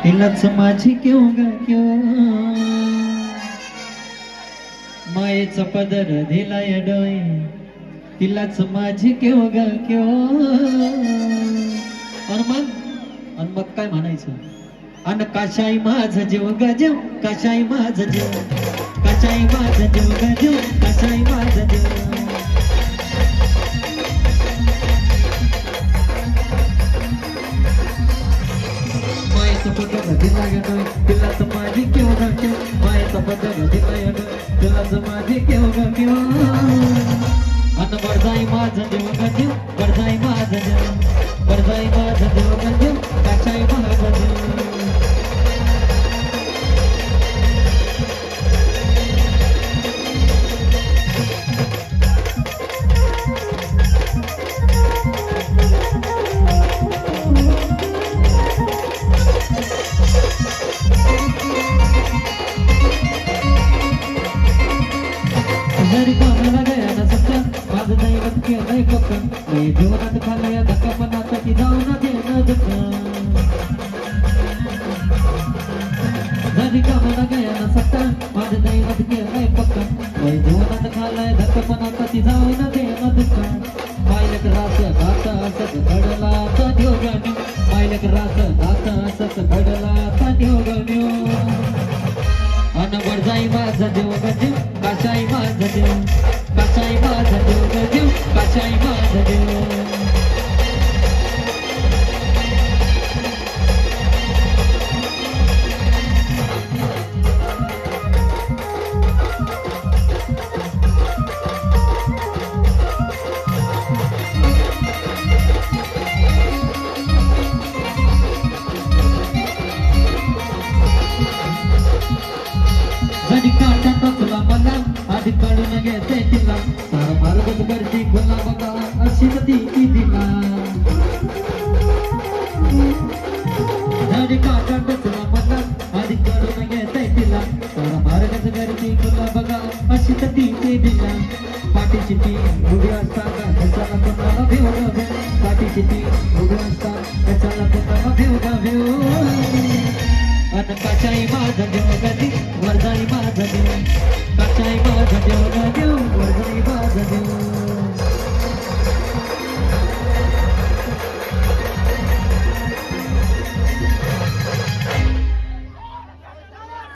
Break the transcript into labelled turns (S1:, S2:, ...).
S1: तिलाच माझी क्यों ग क्यों मायेचा पदर दिलाय डोळे तिलाच माझी क्यों ग क्यों आणि मग काय म्हणायचं अन काशाई माझ जीव ग जीव काशाई माझ जीव काशाई माझ जीव ग जीव काशाई माझ जीव तिलाच माझी क्यों ग क्यों मायेचा पदर दिलाय तिलाच माझी क्यों ग क्यों अन बरजाई माझ जीव ग जीव बरजाई माझ जीव बरजाई माझ जीव ग जीव काशाई माझ जीव जरी कोणाला गया ना सत्ता माझं दैवत केलंय पक्का नाही जीवनात खाल्लंय धक्का पण आता ती जाऊ ना दे न धक्का जरी कोणाला गया ना सत्ता माझं दैवत केलंय पक्का नाही जीवनात खाल्लंय धक्का पण आता ती जाऊ ना दे न धक्का मायलक रास दात असत घडला आता ढोगान्यो मायलक रास दात असत घडला आता ढोगान्यो अन बरजाई माझा देव गजीव काशाई माझा देव काशाई माझा देव गजीव काशाई माझा देव जरी काटा टोचला मला आधी काढून घेते तिला सारा मार्गच करती गुला बघा अशी ती दिला जरी काटा टोचला मला आधी काढून घेते तिला सारा मार्गच करती गुला बघा अशी ती दिला पाठीची ती उभी असताना कशाला कोणाला भेव ग पाठीची ती उभी असताना कशाला कोणाला भेव ग अन काशाई माझा देव गजी वरजाई माझा देव काशाई माझा देव गजी